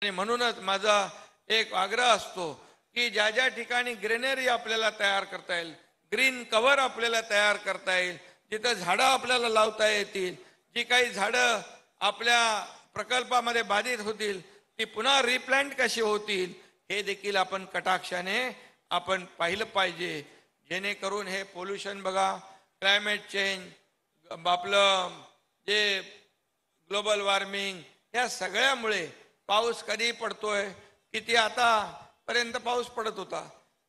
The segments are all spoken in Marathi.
आणि म्हणूनच माझा एक आग्रह असतो की ज्या ज्या ठिकाणी ग्रीनरी आपल्याला तयार करता येईल, ग्रीन कव्हर आपल्याला तयार करता येईल, जिथं झाडं आपल्याला लावता येतील, जी काही झाडं आपल्या प्रकल्पामध्ये बाधित होतील ती पुन्हा रिप्लांट कशी होतील हे देखील आपण कटाक्षाने आपण पाहिलं पाहिजे, जेणेकरून हे पोल्युशन बघा, क्लायमेट चेंज, आपलं जे ग्लोबल वॉर्मिंग, या सगळ्यामुळे पाऊस कधी पडतोय, किती आता पर्यंत पाऊस पडत होता,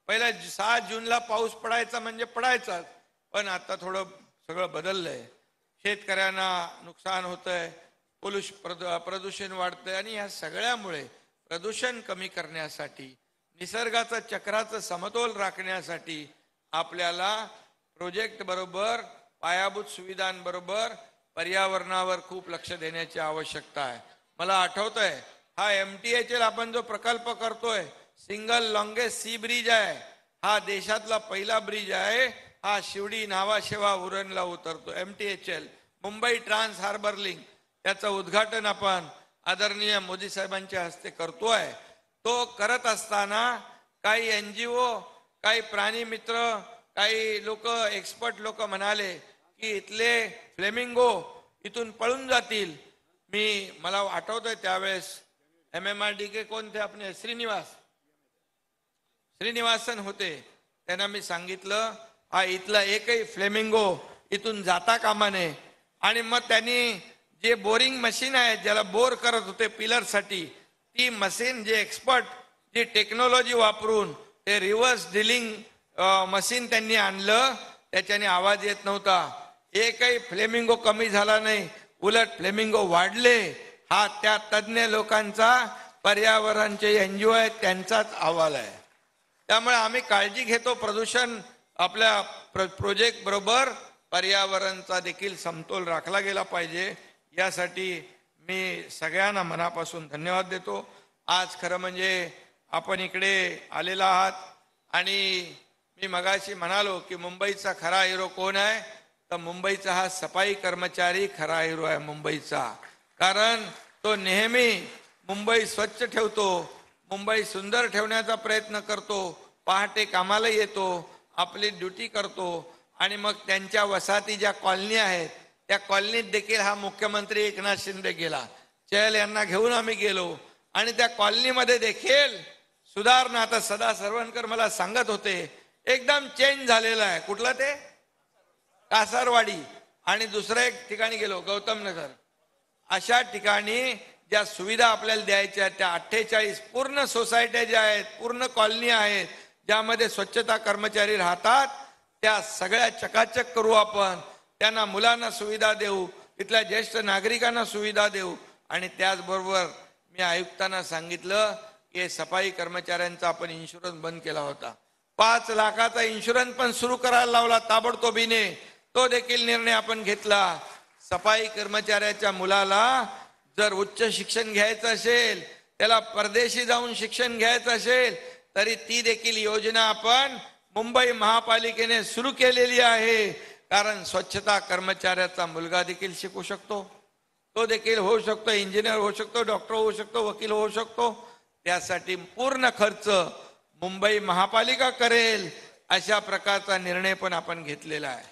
पहिला 6 जूनला पाऊस पडायचा म्हणजे पडायचाच, पण आता थोडं सगळं बदललंय, शेतकऱ्यांना नुकसान होतंय, प्रदूषण वाढतंय आणि या सगळ्यामुळे प्रदूषण कमी करण्यासाठी, निसर्गाचं चक्राचं समतोल राखण्यासाठी आपल्याला प्रोजेक्ट बरोबर, पायाभूत सुविधांबरोबर पर्यावरणावर खूप लक्ष देण्याची आवश्यकता आहे. मला आठवतंय हा MTHL आपण जो प्रकल्प करतोय, सिंगल लॉंगेस्ट सी ब्रिज आहे, हा देशातला पहिला ब्रिज आहे, हा शिवडी नावाशेवा उरणला उतरतो. MTHL Mumbai trans harbour link, त्याचं उद्घाटन आपण आदरणीय मोदी साहेबांच्या हस्ते करतोय. तो करत असताना काही NGO, काही प्राणी मित्र, काही लोक, एक्सपर्ट लोक म्हणाले की इथले फ्लेमिंगो इथून पळून जातील. मला आठवतंय त्यावेळेस MMRDK कोण थे आपले श्रीनिवासन होते, त्यांना मी सांगितलं हा इथला एकही फ्लेमिंगो इथून जाता कामा नये. आणि मग त्यांनी जे बोरिंग मशीन आहे, ज्याला बोर करत होते पिलरसाठी, ती मशीन जे एक्सपर्ट जी टेक्नॉलॉजी वापरून ते रिव्हर्स ड्रिलिंग मशीन त्यांनी आणलं, त्याच्याने आवाज येत नव्हता, एकही फ्लेमिंगो कमी झाला नाही, उलट फ्लेमिंगो वाढले. हा त्या तज्ञ लोकांचा, पर्यावरणचे NGO आहेत त्यांचाच अहवाल आहे. त्यामुळे आम्ही काळजी घेतो, प्रदूषण आपल्या प्रोजेक्ट बरोबर पर्यावरणचा देखील समतोल राखला गेला पाहिजे, यासाठी मी सगळ्यांना मनापासून धन्यवाद देतो. आज खरं म्हणजे आपण इकडे आलेला आहात आणि मी मगाशी म्हणालो की मुंबईचा खरा हिरो कोण आहे, तर मुंबईचा हा सफाई कर्मचारी खरा हिरो आहे मुंबईचा. कारण तो नेहमी मुंबई स्वच्छ ठेवतो, मुंबई सुंदर ठेवण्याचा प्रयत्न करतो, पहाटे कामाला येतो, आपली ड्युटी करतो आणि मग त्यांच्या वसाहती ज्या कॉलनी आहेत त्या कॉलनीत देखील हा मुख्यमंत्री एकनाथ शिंदे गेला, चहल यांना घेऊन आम्ही गेलो आणि त्या कॉलनीमध्ये देखील सुधारणा. आता सदा सरवणकर मला सांगत होते एकदम चेंज झालेला आहे. कुठला ते कासारवाडी आणि दुसऱ्या एक ठिकाणी गेलो गौतम नगर, अशा ठिकाणी ज्या सुविधा आपल्याला द्यायच्या त्या 48 पूर्ण सोसायट्या ज्या आहेत, पूर्ण कॉलनी आहेत, ज्यामध्ये स्वच्छता कर्मचारी राहतात, त्या सगळ्या चकाचक करू आपण. त्यांना मुलांना सुविधा देऊ, तिथल्या ज्येष्ठ नागरिकांना सुविधा देऊ. आणि त्याचबरोबर मी आयुक्तांना सांगितलं की सफाई कर्मचाऱ्यांचा आपण इन्शुरन्स बंद केला होता, 5 लाखाचा इन्शुरन्स पण सुरू करायला लावला ताबडतोबीने, तो देखील निर्णय आपण घेतला. सफाई कर्मचाऱ्याच्या मुलाला जर उच्च शिक्षण घ्यायचं असेल, त्याला परदेशी जाऊन शिक्षण घ्यायचं असेल, तरी ती देखील योजना आपण मुंबई महापालिकेने सुरू केलेली आहे. कारण स्वच्छता कर्मचाऱ्याचा मुलगा देखील शिकू शकतो, तो देखील होऊ शकतो, इंजिनियर होऊ शकतो, डॉक्टर होऊ शकतो, वकील होऊ शकतो. त्यासाठी पूर्ण खर्च मुंबई महापालिका करेल, अशा प्रकारचा निर्णय पण आपण घेतलेला आहे.